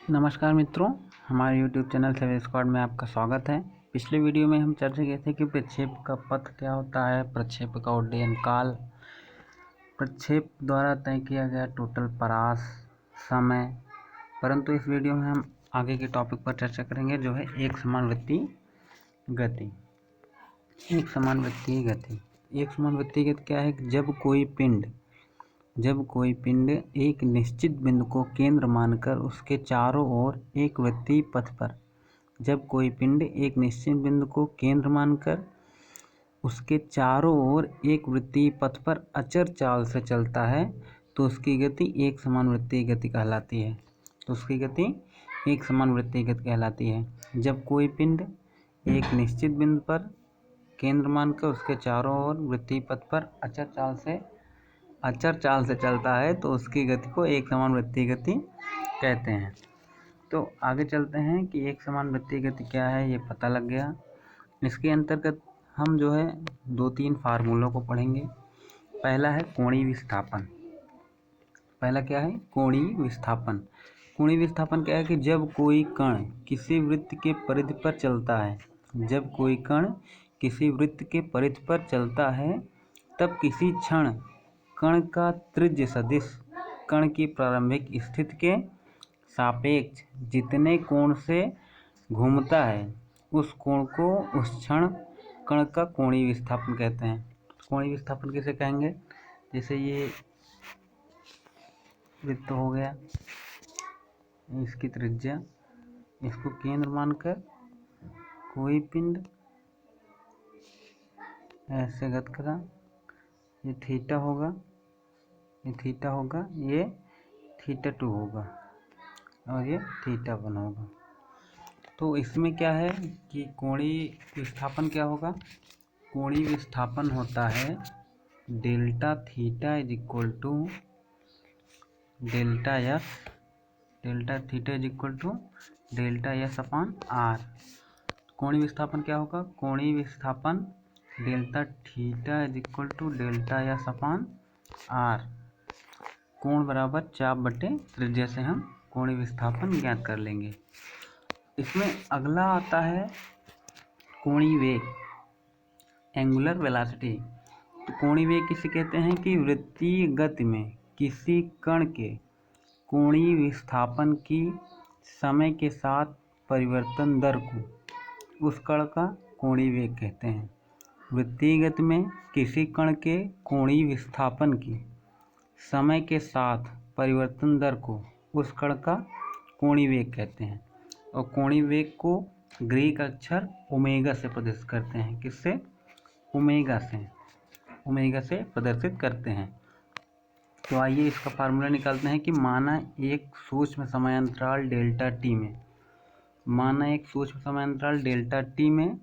नमस्कार मित्रों, हमारे YouTube चैनल सेव स्क्वाड में आपका स्वागत है। पिछले वीडियो में हम चर्चा किए थे कि प्रक्षेप का पथ क्या होता है, प्रक्षेप का उड्डयन काल, प्रक्षेप द्वारा तय किया गया टोटल परास, समय। परंतु इस वीडियो में हम आगे के टॉपिक पर चर्चा करेंगे जो है एक समान वृत्तीय गति। एक समान वृत्तीय गति क्या है? जब कोई पिंड एक निश्चित बिंदु को केंद्र मानकर उसके चारों ओर एक वृत्तीय पथ पर अचर चाल से चलता है तो उसकी गति एक समान वृत्तीय गति कहलाती है। जब कोई पिंड एक निश्चित बिंदु पर केंद्र मानकर उसके चारों ओर वृत्तीय पथ पर अचर चाल से चलता है तो उसकी गति को एक समान वृत्तीय गति कहते हैं। तो आगे चलते हैं कि एक समान वृत्तीय गति क्या है, ये पता लग गया। इसके अंतर्गत हम जो है 2-3 फार्मूलों को पढ़ेंगे। पहला है कोणीय विस्थापन। कोणीय विस्थापन क्या है कि जब कोई कण किसी वृत्त के परिधि पर चलता है तब किसी क्षण कण का त्रिज्य सदिश कण की प्रारंभिक स्थिति के सापेक्ष जितने कोण से घूमता है उस कोण को उस क्षण कण का कोणीय विस्थापन कहते हैं। कोणीय विस्थापन किसे कहेंगे? जैसे ये वृत्त हो गया, इसकी त्रिज्या, इसको केंद्र मानकर कोई पिंड ऐसे गत करा, ये थीटा होगा, ये थीटा 2 होगा और ये थीटा 1 होगा। तो इसमें क्या है कि कोणीय विस्थापन क्या होगा? कोणीय विस्थापन होता है delta theta is equal to delta S upon R. कोणीय विस्थापन क्या होगा? कोणीय विस्थापन delta theta is equal to delta S upon R. कोण बराबर चाप बटे त्रिज्या से हम कोणीय विस्थापन ज्ञात कर लेंगे। इसमें अगला आता है कोणीय वेग, एंगुलर वेलोसिटी। तो कोणीय वेग किसे कहते हैं कि वृत्तीय गति में किसी कण के कोणीय विस्थापन की समय के साथ परिवर्तन दर को उस कण का कोणीय वेग कहते हैं। वृत्तीय गति में किसी कण के कोणीय विस्थापन की समय के साथ परिवर्तन दर को उस कण का कोणीय वेग कहते हैं। और कोणीय वेग को ग्रीक अक्षर ओमेगा से प्रदर्शित करते हैं। किससे? ओमेगा से प्रदर्शित करते हैं। तो आइए इसका फार्मूला निकालते हैं कि माना एक सूक्ष्म समयांतराल डेल्टा टी में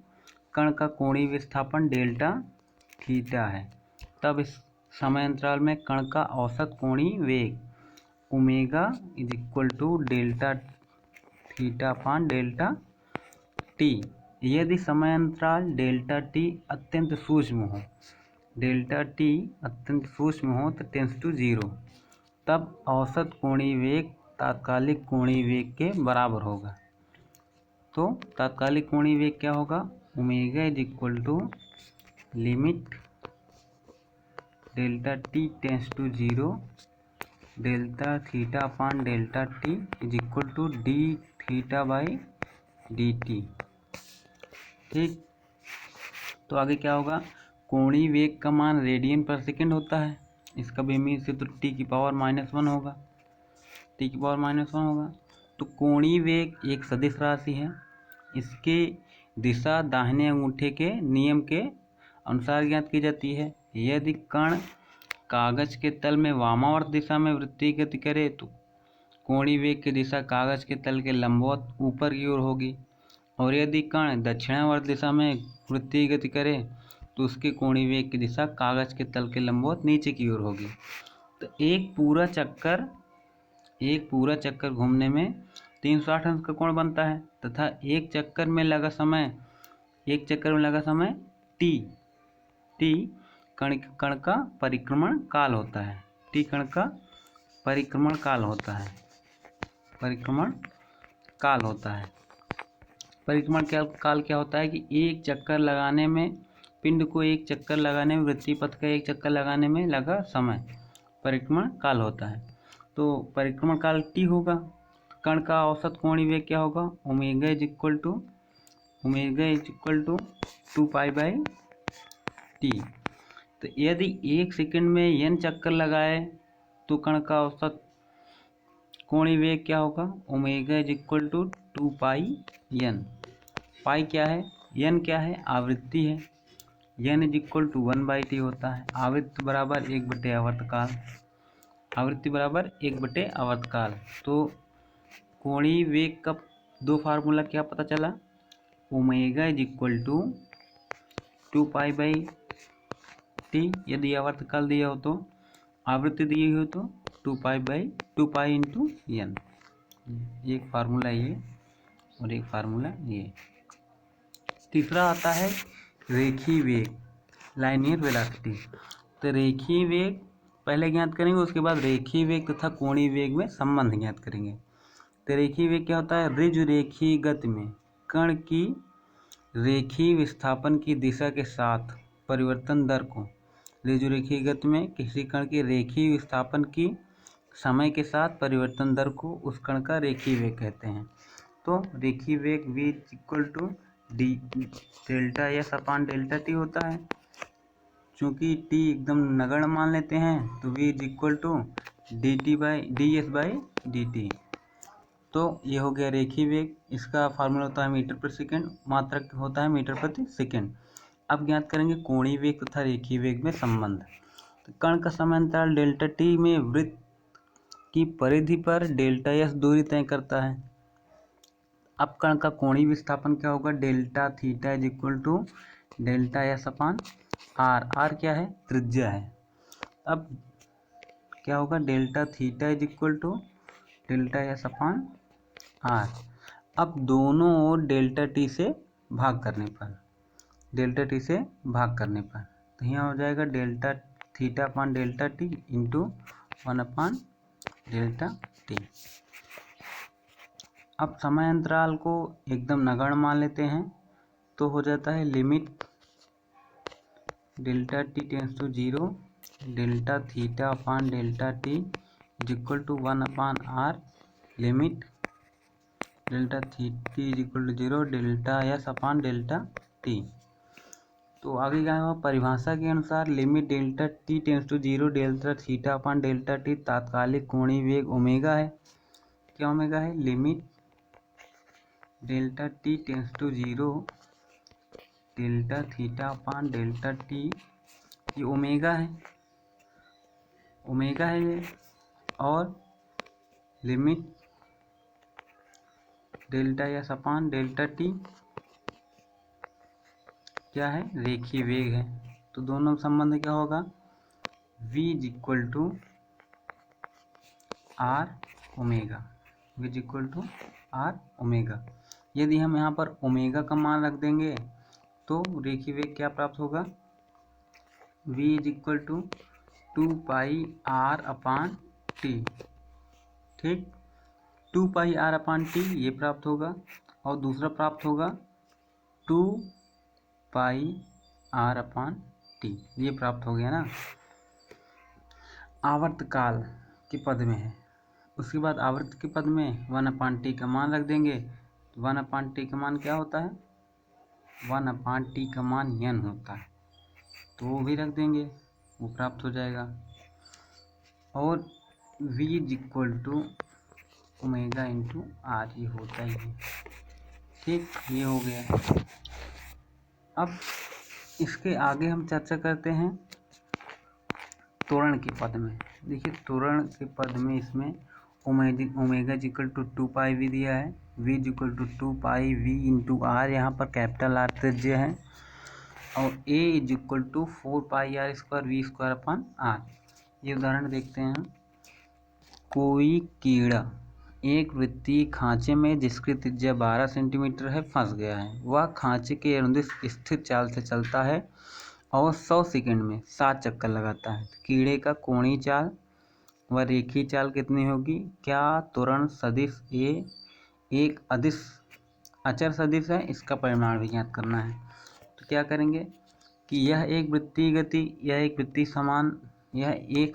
कण का कोणीय विस्थापन डेल्टा थीटा है, तब इस समयांतराल में कण का औसत कोणीय वेग omega is equal to delta theta upon delta T. यदि समयांतराल डेल्टा टी अत्यंत सूक्ष्म हो तो टेंस टू 0, तब औसत कोणीय वेग तात्कालिक कोणीय वेग के बराबर होगा। तो तात्कालिक कोणीय वेग क्या होगा? Omega is equal to limit delta T tends to 0 delta theta upon delta T is equal to D theta by D T. ठीक, तो आगे क्या होगा? कोणीय वेग का मान रेडियन पर सेकेंड होता है। इसका बेमित सूत्र टी की पावर माइनस वन होगा। तो कोणीय वेग एक सदिश राशि है। इसकी दिशा दाहिने अंगूठे के नियम के अनुसार ज्ञात की जाती है। यदि कण कागज के तल में वामावर्त दिशा में वृत्तीय गति करे तो कोणीय वेग की दिशा कागज के तल के लंबवत ऊपर की ओर होगी, और यदि कण दक्षिणावर्त दिशा में वृत्तीय गति करे तो उसके कोणीय वेग की दिशा कागज के तल के लंबवत नीचे की ओर होगी। तो एक पूरा चक्कर घूमने में 360 अंश का कोण बनता है तथा एक चक्कर में लगा समय टी कण का परिक्रमण काल होता है। काल होता है। परिक्रमण काल क्या होता है कि एक चक्कर लगाने में, पिंड को एक चक्कर लगाने में, वृत्तीय पथ का एक चक्कर लगाने में लगा समय परिक्रमण काल होता है। तो परिक्रमण काल टी होगा। कण का औसत कोणीय वेग क्या होगा? Omega is equal to 2π/t। तो यदि 1 सेकंड में n चक्कर लगाए तो कण का औसत कोणीय वेग क्या होगा? Omega is equal to 2πn। Pi क्या है? n क्या है? आवृत्ति है। n is equal to 1/t होता है। आवृत्ति बराबर 1/आवर्तकाल। आवृत्ति बराबर 1/आवर्तकाल। तो कोणीय वेग का दो फार्मूला क्या पता चला? Omega is equal to 2π/t यदि आवर्तकाल दिया हो तो, आवृत्ति दी हो तो 2π इंटू n। एक फार्मूला ये और एक फार्मूला ये। तीसरा आता है रेखीय वेग, लाइनियर वेलोसिटी। तो रेखीय वेग पहले ज्ञात करेंगे, उसके बाद रेखीय वेग तथा कोणीय वेग में संबंध ज्ञात करेंगे। तो रेखीय वेग क्या होता है? ऋजु रेखीय गति में कण की रेखीय विस्थापन की दिशा के साथ परिवर्तन दर को, ऋजु रेखीय गति में किसी कण की रेखीय विस्थापन की समय के साथ परिवर्तन दर को उस कण का रेखीय वेग कहते हैं। तो रेखीय वेग v equal to delta S upon delta T होता है। चूँकि t एकदम नगण्य मान लेते हैं तो v is equal to ds/dt। तो ये हो गया रेखीय वेग। इसका फार्मूला होता है मीटर प्रति सेकंड, मात्रक होता है मीटर प्रति सेकंड। अब ज्ञात करेंगे कोणीय वेग तथा रेखीय वेग में संबंध। तो कण का समय अंतराल डेल्टा टी में वृत्त की परिधि पर डेल्टा एस दूरी तय करता है। अब कण का कोणीय विस्थापन क्या होगा? Delta theta is equal to delta S upon R. R क्या है? त्रिज्या है। अब क्या होगा? Delta theta is equal to delta S upon R. अब दोनों ओर डेल्टा टी से भाग करने पर, तो यहाँ हो जाएगा delta theta upon delta T into 1 अपान डेल्टा टी। अब समय अंतराल को एकदम नगण्य मान लेते हैं तो हो जाता है limit delta T tends to 0 delta theta upon delta T is equal to 1 upon R limit delta T is equal to 0 delta S upon delta T. तो आगे क्या हुआ? परिभाषा के अनुसार limit delta T tends to 0 delta theta upon delta T तात्कालिक कोणीय वेग ओमेगा है। क्या ओमेगा है? Limit delta T tends to 0 delta theta upon delta T, ये ओमेगा है ये। और limit delta S upon delta T क्या है? रेखीय वेग है। तो दोनों संबंध क्या होगा? v is equal to R omega. यदि हम यहाँ पर ओमेगा का मान रख देंगे तो रेखीय वेग क्या प्राप्त होगा? v is equal to 2πr upon T. ठीक, 2πr अपान टी ये प्राप्त होगा और दूसरा प्राप्त होगा 2πr अपान टी, ये प्राप्त हो गया ना। आवर्तकाल के पद में है, उसके बाद आवर्त के पद में 1 अपान टी का मान रख देंगे। 1 अपान टी का मान क्या होता है? 1 अपान टी का मान n होता है, तो वो भी रख देंगे, वो प्राप्त हो जाएगा। और v is equal to omega into R, ये होता ही है। ठीक, ये हो गया। अब इसके आगे हम चर्चा करते हैं त्वरण के पद में। देखिए त्वरण के पद में इसमें ओमेगा इक्वल टू 2πv दिया है, v equal to 2πv into R, यहाँ पर कैपिटल आर त्रिज्या है, और a is equal to 4πr² v² upon R. ये उदाहरण देखते हैं। कोई कीड़ा एक वृत्तीय खांचे में जिसकी त्रिज्या 12 सेंटीमीटर है फंस गया है। वह खांचे के अनुदिश स्थिर चाल से चलता है और 100 सेकंड में 7 चक्कर लगाता है। कीड़े का कोणीय चाल व रेखीय चाल कितनी होगी? क्या त्वरण सदिश एक अदिश अचर सदिश है, इसका परिमाण भी ज्ञात करना है। तो क्या करेंगे कि यह एक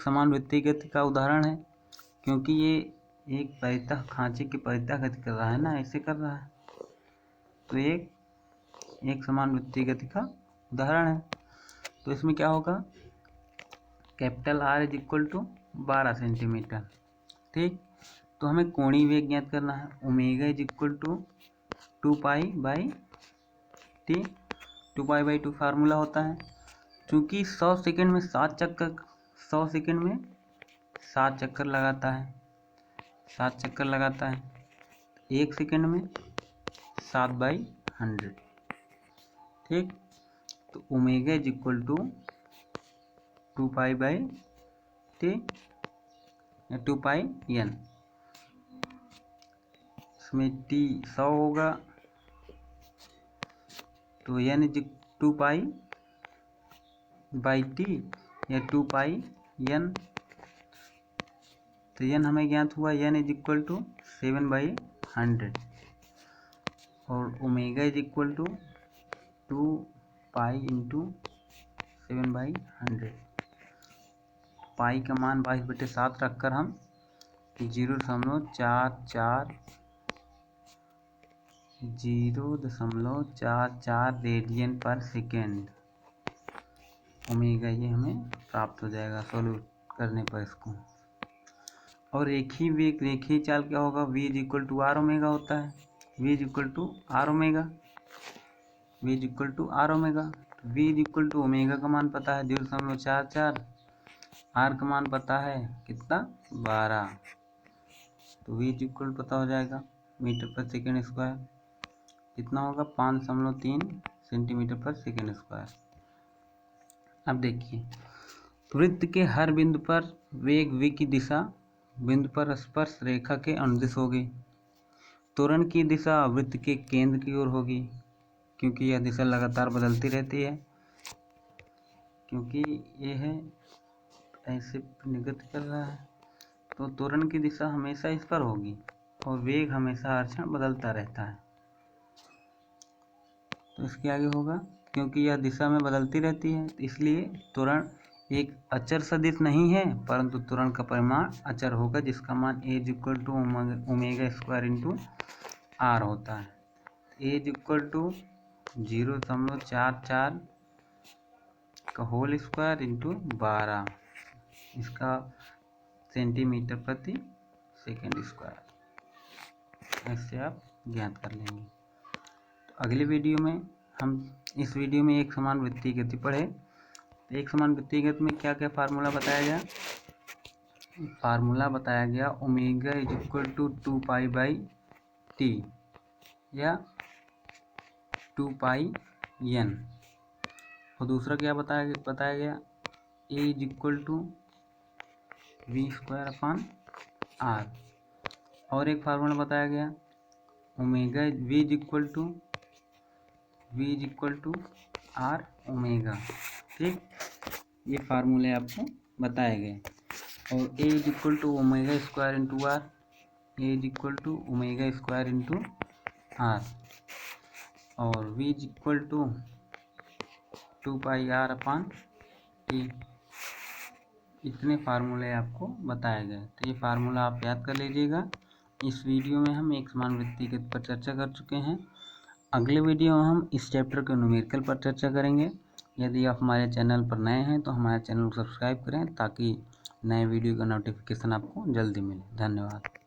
समान वृत्तीय गति का उदाहरण है, क्योंकि ये एक परितः खांचे की परितः गति कर रहा है ना, ऐसे कर रहा है, तो एक समान वृत्तीय गति का उदाहरण है। तो इसमें क्या होगा, capital R is equal to 12 centimetre. ठीक, तो हमें कोणीय वेग ज्ञात करना है। Omega is equal to 2π/t। 2π/2 formula होता है। चूँकि 100 सेकंड में 7 चक्कर लगाता है, 1 सेकंड में 7/100। ठीक, तो omega is equal to 2π/t या 2πn। इसमें t 100 होगा, तो n इज 2π/t या 2πn। तो n हमें ज्ञात हुआ, n इज इक्वल टू 7/100 और omega is equal to 2π into 7/100। Pi का मान 22/7 रखकर हम 0.44 रेडियन पर सेकेंड ओमेगा ये हमें प्राप्त हो जाएगा सॉल्व करने पर इसको। और रेखीय चाल क्या होगा, v is equal to R omega होता है। v is equal to R omega. v is equal to omega का मान पता है 0.44, आर का मान पता है कितना 12, तो v इज इक्वल पता हो जाएगा मीटर पर सेकेंड स्क्वायर, कितना होगा 5.3 सेंटीमीटर पर सेकेंड स्क्वायर। अब देखिए, वृत्त के हर बिंदु पर वेग v की दिशा बिंदु पर स्पर्श रेखा के अनुदिश होगी। त्वरण की दिशा वृत्त के केंद्र की ओर होगी, क्योंकि यह दिशा लगातार बदलती रहती है, क्योंकि यह ऐसे निगत कर रहा है, तो त्वरण की दिशा हमेशा इस पर होगी और वेग हमेशा हर क्षण बदलता रहता है। तो इसके आगे होगा, क्योंकि यह दिशा में बदलती रहती है, इसलिए त्वरण एक अचर सदिश नहीं है, परंतु त्वरण का परिमाण अचर होगा, जिसका मान a is equal to omega square into R होता है। a इज इक्वल टू 0.44 का होल स्क्वायर इंटू 12, इसका सेंटीमीटर प्रति सेकेंड स्क्वायर, ऐसे आप ज्ञात कर लेंगे। तो अगले वीडियो में हम इस वीडियो में एक समान वृत्तीय गति पढ़े। एक समान वृत्तीय गति में क्या क्या फार्मूला बताया गया, omega is equal to 2π/t या 2πn, और दूसरा क्या बताया गया a is equal to v²/r, और एक फार्मूला बताया गया omega v is equal to r omega. ठीक, ये फार्मूले आपको बताए गए। और a is equal to omega square into r, और v is equal to 2πr/t। इतने फार्मूले आपको बताए गए, तो ये फार्मूला आप याद कर लीजिएगा। इस वीडियो में हम एक समान वृत्तीय गति पर चर्चा कर चुके हैं। अगले वीडियो में हम इस चैप्टर के न्यूमेरिकल पर चर्चा करेंगे। यदि आप हमारे चैनल पर नए हैं तो हमारे चैनल को सब्सक्राइब करें, ताकि नए वीडियो का नोटिफिकेशन आपको जल्दी मिले। धन्यवाद।